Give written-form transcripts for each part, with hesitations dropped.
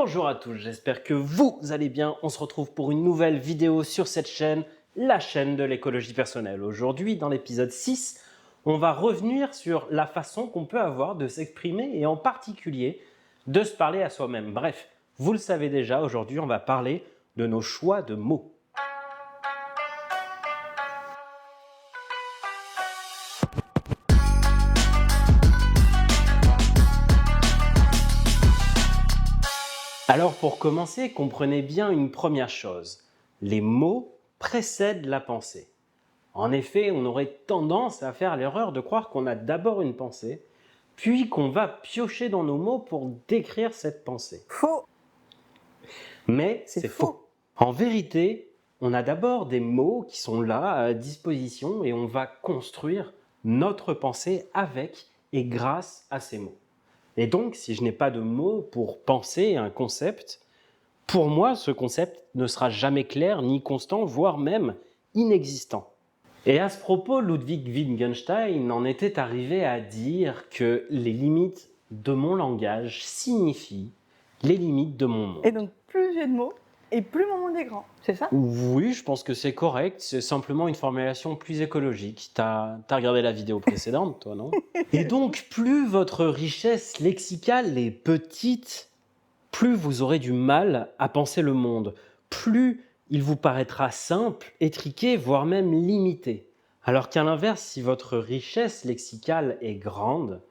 Bonjour à tous, j'espère que vous allez bien. On se retrouve pour une nouvelle vidéo sur cette chaîne, la chaîne de l'écologie personnelle. Aujourd'hui, dans l'épisode 6, on va revenir sur la façon qu'on peut avoir de s'exprimer et en particulier de se parler à soi-même. Bref, vous le savez déjà, aujourd'hui on va parler de nos choix de mots. Alors pour commencer, comprenez bien une première chose. Les mots précèdent la pensée. En effet, on aurait tendance à faire l'erreur de croire qu'on a d'abord une pensée, puis qu'on va piocher dans nos mots pour décrire cette pensée. Faux. Mais c'est faux. En vérité, on a d'abord des mots qui sont là à disposition et on va construire notre pensée avec et grâce à ces mots. Et donc, si je n'ai pas de mots pour penser un concept, pour moi, ce concept ne sera jamais clair ni constant, voire même inexistant. Et à ce propos, Ludwig Wittgenstein en était arrivé à dire que les limites de mon langage signifient les limites de mon monde. Et donc, plus j'ai de mots, et plus mon monde est grand, c'est ça? Oui, je pense que c'est correct. C'est simplement une formulation plus écologique. T'as regardé la vidéo précédente, toi, non? Et donc, plus votre richesse lexicale est petite, plus vous aurez du mal à penser le monde. Plus il vous paraîtra simple, étriqué, voire même limité. Alors qu'à l'inverse, si votre richesse lexicale est grande,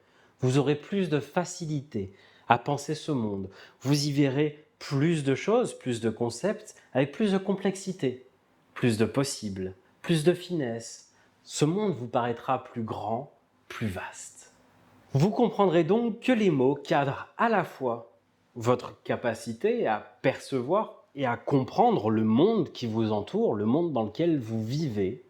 vous aurez plus de facilité à penser ce monde. Vous y verrez plus de choses, plus de concepts, avec plus de complexité, plus de possibles, plus de finesse. Ce monde vous paraîtra plus grand, plus vaste. Vous comprendrez donc que les mots cadrent à la fois votre capacité à percevoir et à comprendre le monde qui vous entoure, le monde dans lequel vous vivez,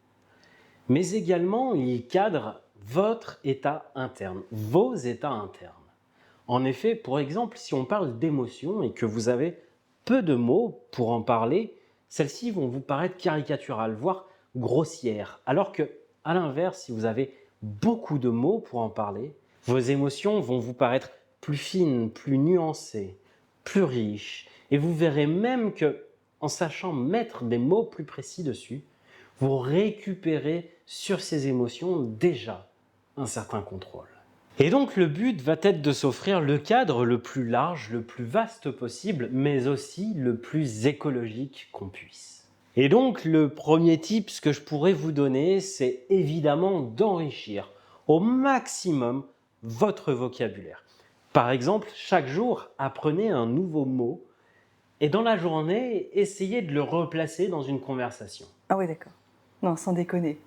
mais également ils cadrent votre état interne, vos états internes. En effet, pour exemple, si on parle d'émotions et que vous avez peu de mots pour en parler, celles-ci vont vous paraître caricaturales, voire grossières. Alors que, à l'inverse, si vous avez beaucoup de mots pour en parler, vos émotions vont vous paraître plus fines, plus nuancées, plus riches. Et vous verrez même que, en sachant mettre des mots plus précis dessus, vous récupérez sur ces émotions déjà un certain contrôle. Et donc le but va être de s'offrir le cadre le plus large, le plus vaste possible, mais aussi le plus écologique qu'on puisse. Et donc le premier tip que je pourrais vous donner, c'est évidemment d'enrichir au maximum votre vocabulaire. Par exemple, chaque jour, apprenez un nouveau mot et dans la journée, essayez de le replacer dans une conversation. Ah oui, d'accord. Non, sans déconner.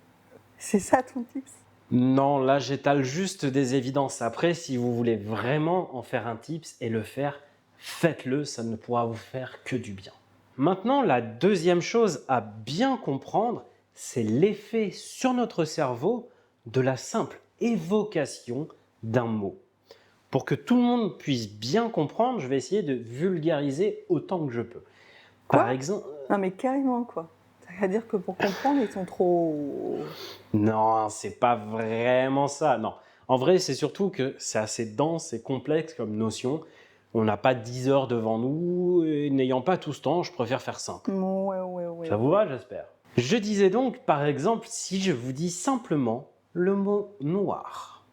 C'est ça ton tips? Non, là j'étale juste des évidences. Après, si vous voulez vraiment en faire un tips et le faire, faites-le, ça ne pourra vous faire que du bien. Maintenant, la deuxième chose à bien comprendre, c'est l'effet sur notre cerveau de la simple évocation d'un mot. Pour que tout le monde puisse bien comprendre, je vais essayer de vulgariser autant que je peux. Par exemple... Non mais carrément quoi. C'est-à-dire que pour comprendre, ils sont trop... Non, c'est pas vraiment ça, non. En vrai, c'est surtout que c'est assez dense et complexe comme notion. On n'a pas 10 heures devant nous, et n'ayant pas tout ce temps, je préfère faire simple. Ouais. Ça vous va, j'espère? Je disais donc, par exemple, si je vous dis simplement le mot noir.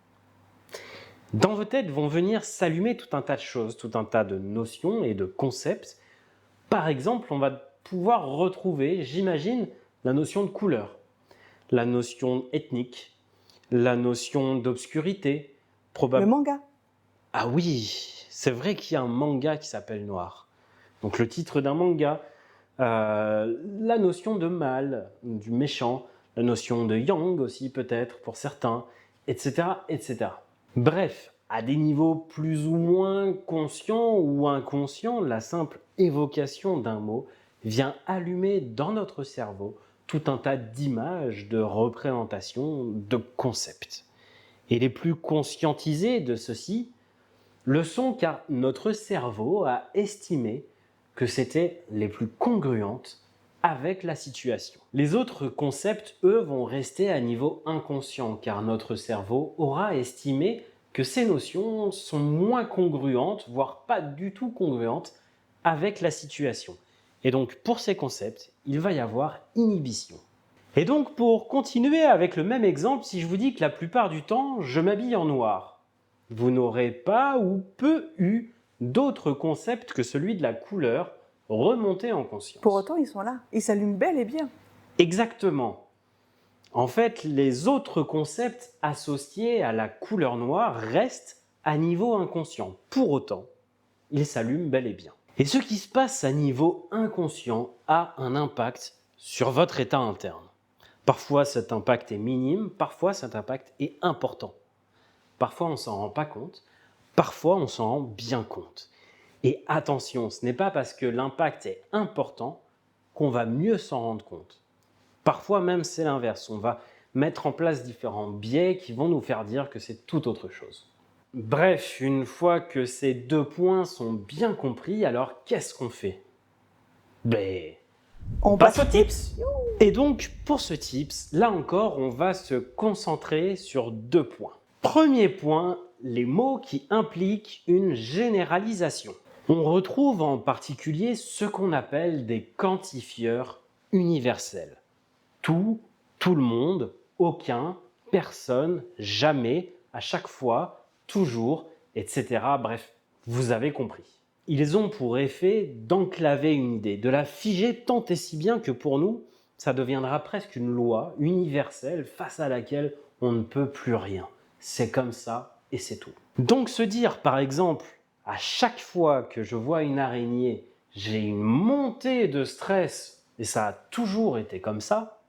Dans vos têtes vont venir s'allumer tout un tas de choses, tout un tas de notions et de concepts. Par exemple, on va pouvoir retrouver, j'imagine, la notion de couleur, la notion ethnique, la notion d'obscurité. Le manga. Ah oui, c'est vrai qu'il y a un manga qui s'appelle Noir. Donc le titre d'un manga, la notion de mal, du méchant, la notion de yang aussi peut-être pour certains, etc., etc. Bref, à des niveaux plus ou moins conscients ou inconscients, la simple évocation d'un mot vient allumer dans notre cerveau tout un tas d'images, de représentations, de concepts. Et les plus conscientisés de ceux-ci le sont car notre cerveau a estimé que c'était les plus congruentes avec la situation. Les autres concepts, eux, vont rester à niveau inconscient car notre cerveau aura estimé que ces notions sont moins congruentes, voire pas du tout congruentes avec la situation. Et donc, pour ces concepts, il va y avoir inhibition. Et donc, pour continuer avec le même exemple, si je vous dis que la plupart du temps, je m'habille en noir, vous n'aurez pas ou peu eu d'autres concepts que celui de la couleur remonté en conscience. Pour autant, ils sont là. Ils s'allument bel et bien. Exactement. En fait, les autres concepts associés à la couleur noire restent à niveau inconscient. Pour autant, ils s'allument bel et bien. Et ce qui se passe à niveau inconscient a un impact sur votre état interne. Parfois, cet impact est minime, parfois cet impact est important. Parfois, on ne s'en rend pas compte, parfois, on s'en rend bien compte. Et attention, ce n'est pas parce que l'impact est important qu'on va mieux s'en rendre compte. Parfois même, c'est l'inverse. On va mettre en place différents biais qui vont nous faire dire que c'est tout autre chose. Bref, une fois que ces deux points sont bien compris, alors qu'est-ce qu'on fait? On passe au tips. Et donc, pour ce tips, là encore, on va se concentrer sur deux points. Premier point, les mots qui impliquent une généralisation. On retrouve en particulier ce qu'on appelle des quantifieurs universels. Tout, tout le monde, aucun, personne, jamais, à chaque fois, toujours, etc. Bref, vous avez compris. Ils ont pour effet d'enclaver une idée, de la figer tant et si bien que pour nous, ça deviendra presque une loi universelle face à laquelle on ne peut plus rien. C'est comme ça et c'est tout. Donc se dire par exemple, à chaque fois que je vois une araignée, j'ai une montée de stress et ça a toujours été comme ça,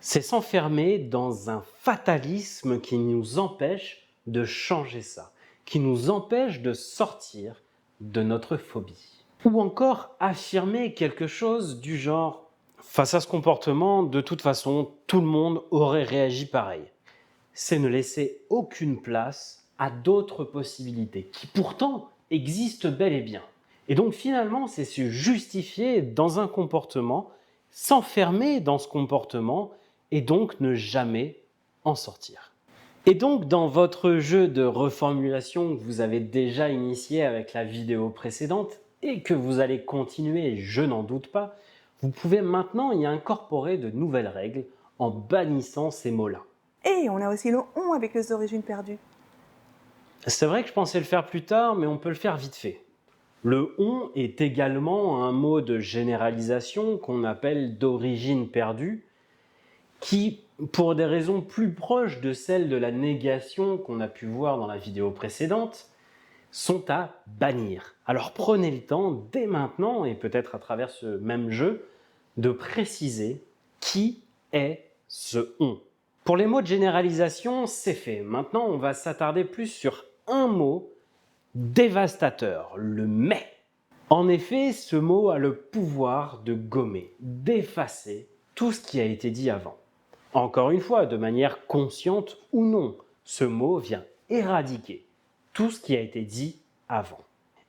c'est s'enfermer dans un fatalisme qui nous empêche de changer ça, qui nous empêche de sortir de notre phobie. Ou encore affirmer quelque chose du genre « face à ce comportement, de toute façon, tout le monde aurait réagi pareil ». C'est ne laisser aucune place à d'autres possibilités qui pourtant existent bel et bien. Et donc finalement, c'est se justifier dans un comportement, s'enfermer dans ce comportement et donc ne jamais en sortir. Et donc dans votre jeu de reformulation que vous avez déjà initié avec la vidéo précédente et que vous allez continuer, je n'en doute pas, vous pouvez maintenant y incorporer de nouvelles règles en bannissant ces mots-là. Et on a aussi le on avec les origines perdues. C'est vrai que je pensais le faire plus tard, mais on peut le faire vite fait. Le on est également un mot de généralisation qu'on appelle d'origine perdue, qui, pour des raisons plus proches de celles de la négation qu'on a pu voir dans la vidéo précédente, sont à bannir. Alors prenez le temps, dès maintenant, et peut-être à travers ce même jeu, de préciser qui est ce on. Pour les mots de généralisation, c'est fait. Maintenant, on va s'attarder plus sur un mot dévastateur, le « mais ». En effet, ce mot a le pouvoir de gommer, d'effacer tout ce qui a été dit avant. Encore une fois, de manière consciente ou non, ce mot vient éradiquer tout ce qui a été dit avant.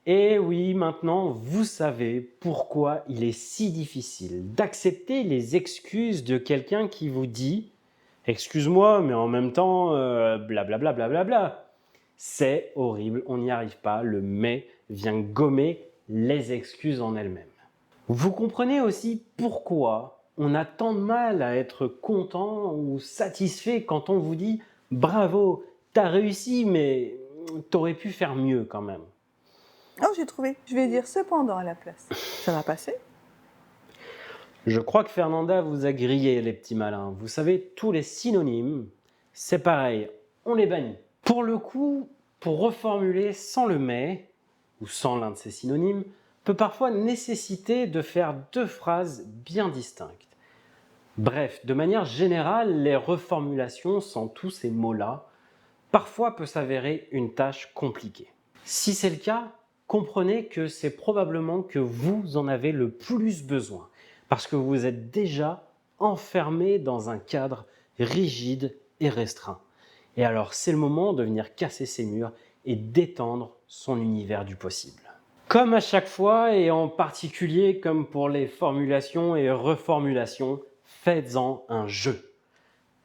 Et oui, maintenant, vous savez pourquoi il est si difficile d'accepter les excuses de quelqu'un qui vous dit « Excuse-moi, mais en même temps, blablabla, blablabla ». C'est horrible, on n'y arrive pas, le « mais » vient gommer les excuses en elles-mêmes. Vous comprenez aussi pourquoi on a tant de mal à être content ou satisfait quand on vous dit « Bravo, t'as réussi, mais t'aurais pu faire mieux quand même ». Oh, j'ai trouvé. Je vais dire cependant à la place. Ça va passer? Je crois que Fernanda vous a grillé, les petits malins. Vous savez, tous les synonymes, c'est pareil, on les bannit. Pour le coup, pour reformuler sans le « mais » ou sans l'un de ces synonymes, peut parfois nécessiter de faire deux phrases bien distinctes. Bref, de manière générale, les reformulations sans tous ces mots-là, parfois peut s'avérer une tâche compliquée. Si c'est le cas, comprenez que c'est probablement que vous en avez le plus besoin, parce que vous êtes déjà enfermé dans un cadre rigide et restreint. Et alors, c'est le moment de venir casser ces murs et d'étendre son univers du possible. Comme à chaque fois, et en particulier comme pour les formulations et reformulations, faites-en un jeu.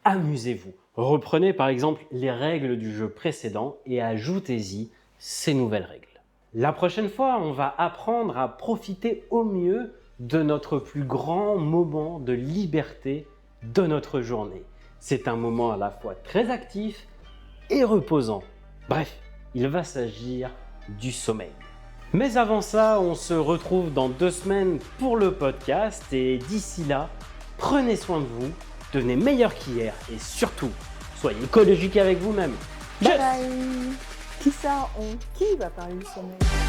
Amusez-vous. Reprenez par exemple les règles du jeu précédent et ajoutez-y ces nouvelles règles. La prochaine fois, on va apprendre à profiter au mieux de notre plus grand moment de liberté de notre journée. C'est un moment à la fois très actif et reposant. Bref, il va s'agir du sommeil. Mais avant ça, on se retrouve dans 2 semaines pour le podcast et d'ici là, prenez soin de vous, devenez meilleur qu'hier et surtout, soyez écologique avec vous-même. Bye bye. Qui ça, on? Qui va parler du sommeil?